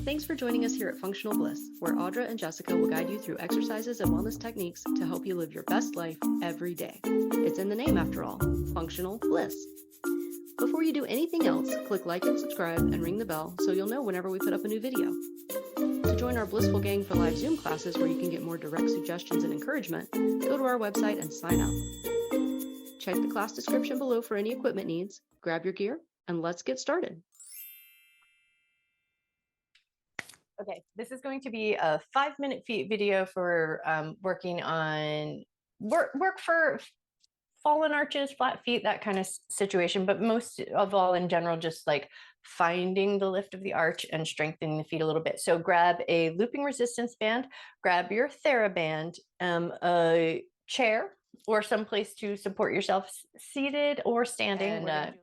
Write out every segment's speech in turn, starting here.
Thanks for joining us here at Functional Bliss, where Audra and Jessica will guide you through exercises and wellness techniques to help you live your best life every day. It's in the name after all, Functional Bliss. Before you do anything else, click like and subscribe and ring the bell so you'll know whenever we put up a new video. To join our Blissful Gang for live Zoom classes where you can get more direct suggestions and encouragement, go to our website and sign up. Check the class description below for any equipment needs, grab your gear, and let's get started. Okay, this is going to be a 5-minute video for working on work for fallen arches, flat feet, that kind of situation. But most of all, in general, just like finding the lift of the arch and strengthening the feet a little bit. So grab a looping resistance band, grab your theraband, a chair or someplace to support yourself seated or standing. And,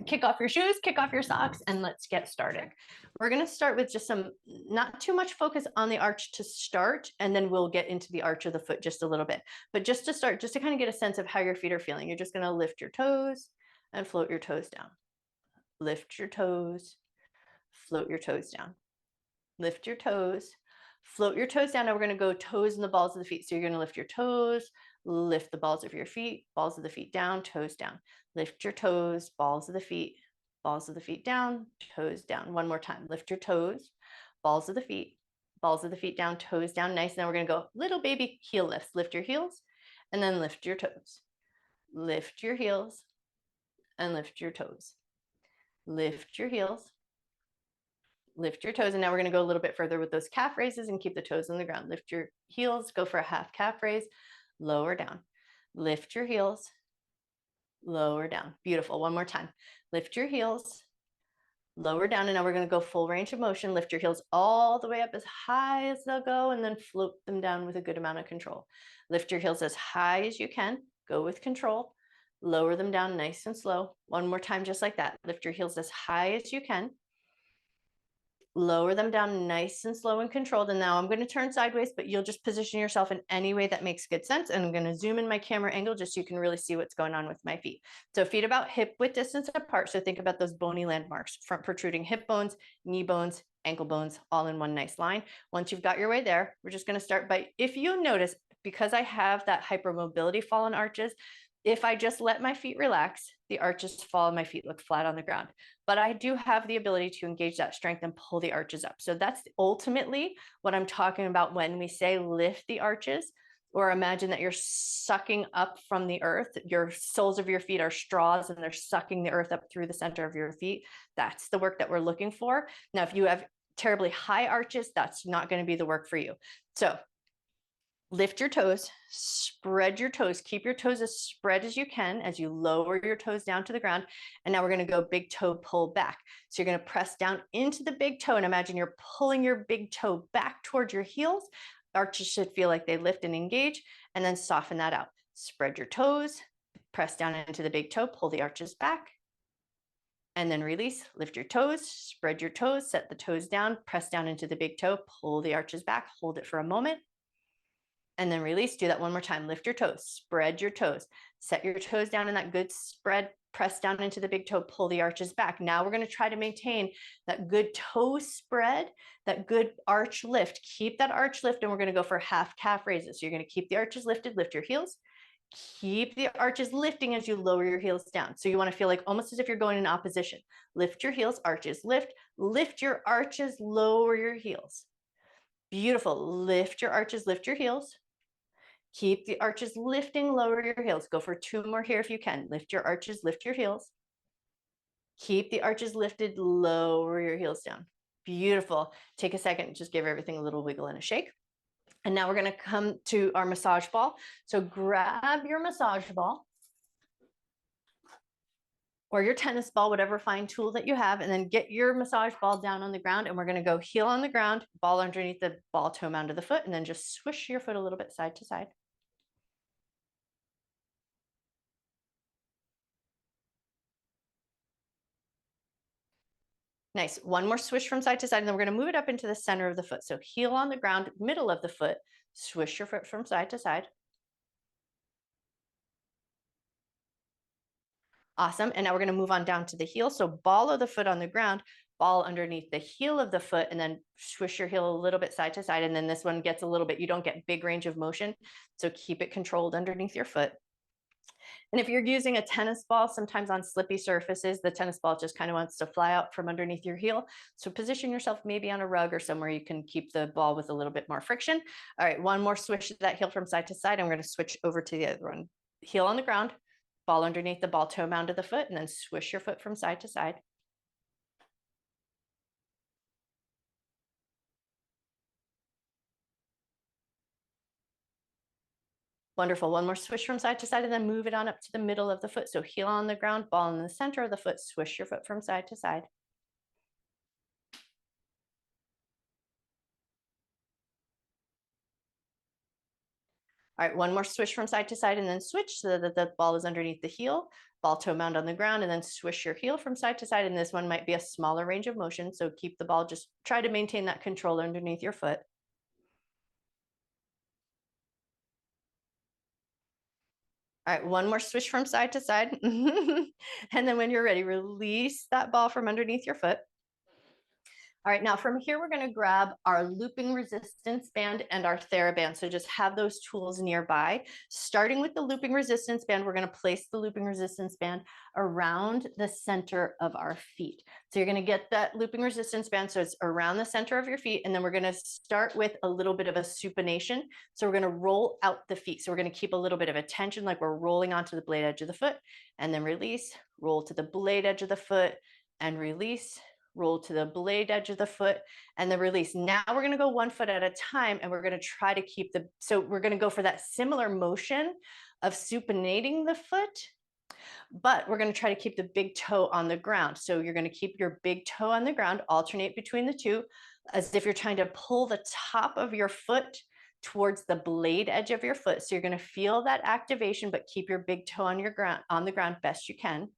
kick off your shoes, kick off your socks, and let's get started. We're going to start with just some, not too much focus on the arch to start, and then we'll get into the arch of the foot just a little bit. But just to start, just to kind of get a sense of how your feet are feeling, you're just going to lift your toes and float your toes down. Lift your toes, float your toes down. Lift your toes, float your toes down. Now we're going to go toes and the balls of the feet. So you're going to lift your toes, lift the balls of your feet, balls of the feet down, toes down. Lift your toes, balls of the feet down, toes down. One more time. Lift your toes, balls of the feet down, toes down. Nice. Now we're going to go little baby heel lifts. Lift your heels and then lift your toes. Lift your heels and lift your toes. Lift your heels, lift your toes. And now we're going to go a little bit further with those calf raises and keep the toes on the ground. Lift your heels, go for a half calf raise, lower down. Lift your heels, lower down. Beautiful. One more time. Lift your heels, lower down. And now we're going to go full range of motion. Lift your heels all the way up as high as they'll go and then float them down with a good amount of control. Lift your heels as high as you can. Go with control. Lower them down nice and slow. One more time, just like that. Lift your heels as high as you can. Lower them down nice and slow and controlled. And now I'm going to turn sideways, but you'll just position yourself in any way that makes good sense. And I'm going to zoom in my camera angle just so you can really see what's going on with my feet. So feet about hip width distance apart. So think about those bony landmarks, front protruding hip bones, knee bones, ankle bones, all in one nice line. Once you've got your way there, we're just going to start by, if you notice, because I have that hypermobility fallen arches, if I just let my feet relax, the arches fall and my feet look flat on the ground. But I do have the ability to engage that strength and pull the arches up. So that's ultimately what I'm talking about when we say lift the arches, or imagine that you're sucking up from the earth. Your soles of your feet are straws and they're sucking the earth up through the center of your feet. That's the work that we're looking for. Now, if you have terribly high arches, that's not going to be the work for you. So lift your toes, spread your toes, keep your toes as spread as you can as you lower your toes down to the ground. And now we're going to go big toe pull back. So you're going to press down into the big toe and imagine you're pulling your big toe back towards your heels. Arches should feel like they lift and engage, and then soften that out. Spread your toes, press down into the big toe, pull the arches back, and then release. Lift your toes, spread your toes, set the toes down, press down into the big toe, pull the arches back, hold it for a moment. And then release. Do that one more time. Lift your toes, spread your toes, set your toes down in that good spread, press down into the big toe, pull the arches back. Now we're going to try to maintain that good toe spread, that good arch lift. Keep that arch lift, and we're going to go for half calf raises. So you're going to keep the arches lifted, lift your heels, keep the arches lifting as you lower your heels down. So you want to feel like almost as if you're going in opposition. Lift your heels, arches lift, lift your arches, lower your heels. Beautiful. Lift your arches, lift your heels. Keep the arches lifting, lower your heels. Go for 2 more here if you can. Lift your arches, lift your heels. Keep the arches lifted, lower your heels down. Beautiful. Take a second, just give everything a little wiggle and a shake. And now we're going to come to our massage ball. So grab your massage ball or your tennis ball, whatever fine tool that you have, and then get your massage ball down on the ground. And we're going to go heel on the ground, ball underneath the ball toe mound of the foot, and then just swish your foot a little bit side to side. Nice. One more swish from side to side, and then we're going to move it up into the center of the foot. So heel on the ground, middle of the foot, swish your foot from side to side. Awesome. And now we're going to move on down to the heel. So ball of the foot on the ground, ball underneath the heel of the foot, and then swish your heel a little bit side to side. And then this one gets a little bit, you don't get big range of motion. So keep it controlled underneath your foot. And if you're using a tennis ball, sometimes on slippy surfaces, the tennis ball just kind of wants to fly out from underneath your heel. So position yourself maybe on a rug or somewhere you can keep the ball with a little bit more friction. All right, one more swish of that heel from side to side. I'm going to switch over to the other one. Heel on the ground, ball underneath the ball toe mound of the foot, and then swish your foot from side to side. Wonderful. One more swish from side to side, and then move it on up to the middle of the foot. So heel on the ground, ball in the center of the foot, swish your foot from side to side. All right, one more swish from side to side, and then switch so that the ball is underneath the heel, ball toe mound on the ground, and then swish your heel from side to side. And this one might be a smaller range of motion. So keep the ball, just try to maintain that control underneath your foot. All right, one more swish from side to side. And then when you're ready, release that ball from underneath your foot. All right, now from here, we're going to grab our looping resistance band and our theraband. So just have those tools nearby. Starting with the looping resistance band, we're going to place the looping resistance band around the center of our feet. So you're going to get that looping resistance band so it's around the center of your feet. And then we're going to start with a little bit of a supination. So we're going to roll out the feet. So we're going to keep a little bit of a tension, like we're rolling onto the blade edge of the foot, and then release, roll to the blade edge of the foot, and release, roll to the blade edge of the foot, and then release. Now we're going to go 1 foot at a time, and we're going to try to keep so we're going to go for that similar motion of supinating the foot, but we're going to try to keep the big toe on the ground. So you're going to keep your big toe on the ground, alternate between the two, as if you're trying to pull the top of your foot towards the blade edge of your foot. So you're going to feel that activation, but keep your big toe on the ground best you can.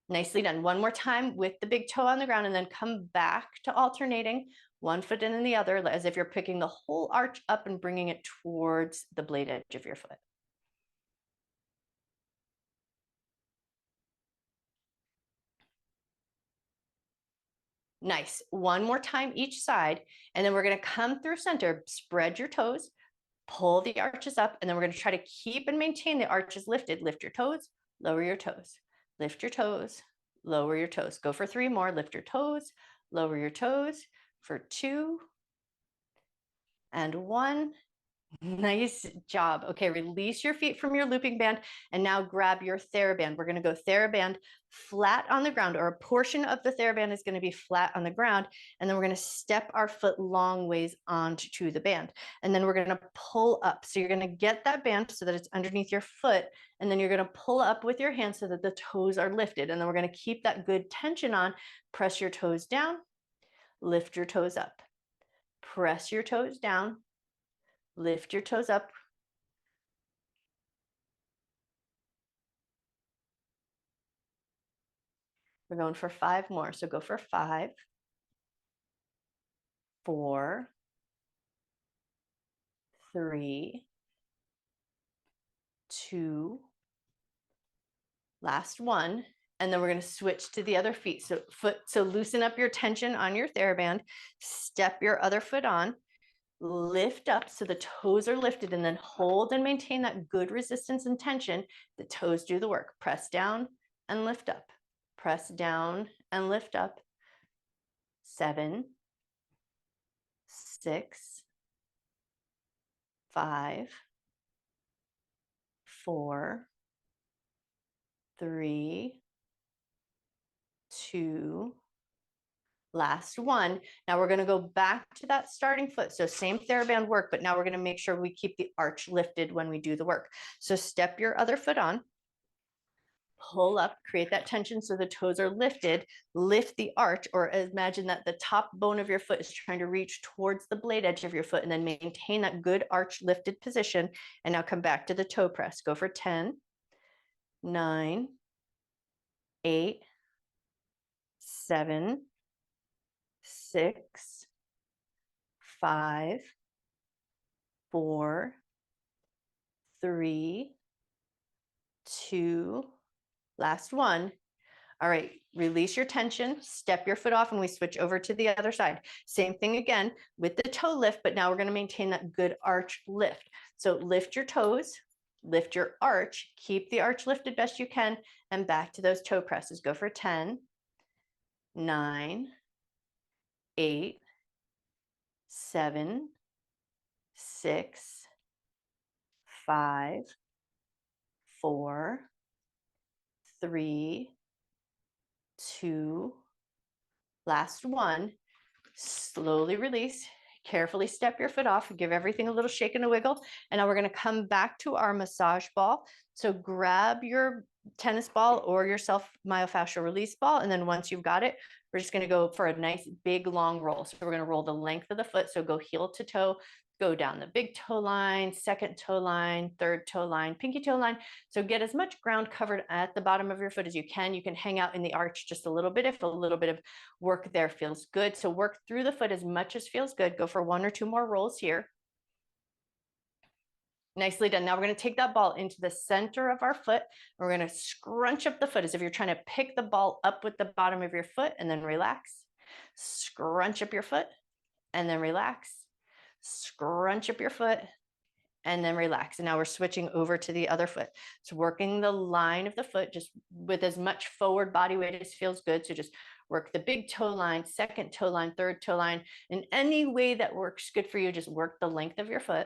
Nicely done. One more time with the big toe on the ground, and then come back to alternating 1 foot in and the other, as if you're picking the whole arch up and bringing it towards the blade edge of your foot. Nice. One more time each side, and then we're going to come through center, spread your toes, pull the arches up, and then we're going to try to keep and maintain the arches lifted. Lift your toes, lower your toes, lift your toes, lower your toes. Go for 3 more. Lift your toes, lower your toes for 2 and 1. Nice job. Okay, release your feet from your looping band, and now grab your theraband. We're going to go theraband flat on the ground, or a portion of the theraband is going to be flat on the ground. And then we're going to step our foot long ways onto the band. And then we're going to pull up. So you're going to get that band so that it's underneath your foot. And then you're going to pull up with your hands so that the toes are lifted. And then we're going to keep that good tension on. Press your toes down, lift your toes up, press your toes down, lift your toes up. We're going for 5 more. So go for 5, 4, 3, 2, last one. And then we're going to switch to the other feet. So loosen up your tension on your theraband, step your other foot on, lift up so the toes are lifted, and then hold and maintain that good resistance and tension. The toes do the work. Press down and lift up. Press down and lift up. 7, 6, 5, 4, 3, 2, last one. Now we're going to go back to that starting foot. So same theraband work, but now we're going to make sure we keep the arch lifted when we do the work. So step your other foot on, pull up, create that tension so the toes are lifted, lift the arch, or imagine that the top bone of your foot is trying to reach towards the blade edge of your foot, and then maintain that good arch lifted position. And now come back to the toe press. Go for 10, 9, 8, 7, 6, 5, 4, 3, 2, last one. All right, release your tension, step your foot off, and we switch over to the other side. Same thing again with the toe lift, but now we're going to maintain that good arch lift. So lift your toes, lift your arch, keep the arch lifted best you can, and back to those toe presses. Go for 10, 9, 8, 7, 6, 5, 4, 3, 2, last one. Slowly release, carefully step your foot off, give everything a little shake and a wiggle. And now we're going to come back to our massage ball. So grab your tennis ball or your self myofascial release ball. And then once you've got it, we're just going to go for a nice big long roll. So we're going to roll the length of the foot. So go heel to toe, go down the big toe line, second toe line, third toe line, pinky toe line. So get as much ground covered at the bottom of your foot as you can. You can hang out in the arch just a little bit if a little bit of work there feels good. So work through the foot as much as feels good. Go for 1 or 2 more rolls here. Nicely done. Now we're going to take that ball into the center of our foot. We're going to scrunch up the foot as if you're trying to pick the ball up with the bottom of your foot and then relax. Scrunch up your foot and then relax. Scrunch up your foot and then relax. And now we're switching over to the other foot. So working the line of the foot just with as much forward body weight as feels good. So just work the big toe line, second toe line, third toe line. In any way that works good for you, just work the length of your foot.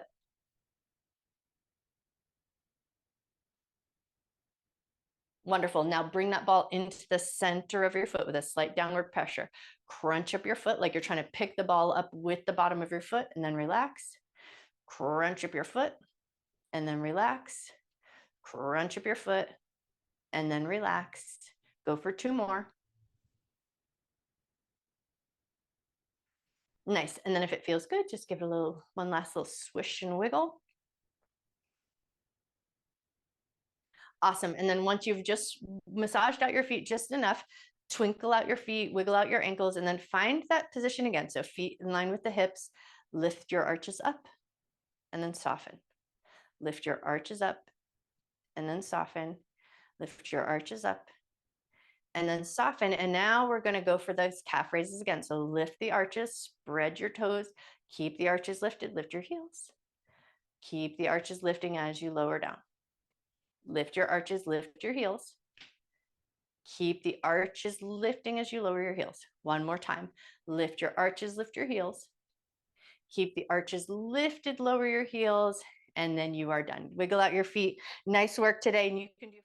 Wonderful. Now bring that ball into the center of your foot with a slight downward pressure. Crunch up your foot like you're trying to pick the ball up with the bottom of your foot and then relax. Crunch up your foot and then relax. Crunch up your foot and then relax. Go for 2 more. Nice. And then if it feels good, just give it one last little swish and wiggle. Awesome. And then once you've just massaged out your feet just enough, twinkle out your feet, wiggle out your ankles, and then find that position again. So feet in line with the hips, lift your arches up and then soften. Lift your arches up and then soften. Lift your arches up and then soften. And now we're going to go for those calf raises again. So lift the arches, spread your toes, keep the arches lifted, lift your heels. Keep the arches lifting as you lower down. Lift your arches, lift your heels. Keep the arches lifting as you lower your heels. One more time. Lift your arches, lift your heels. Keep the arches lifted, lower your heels, and then you are done. Wiggle out your feet. Nice work today. And you can do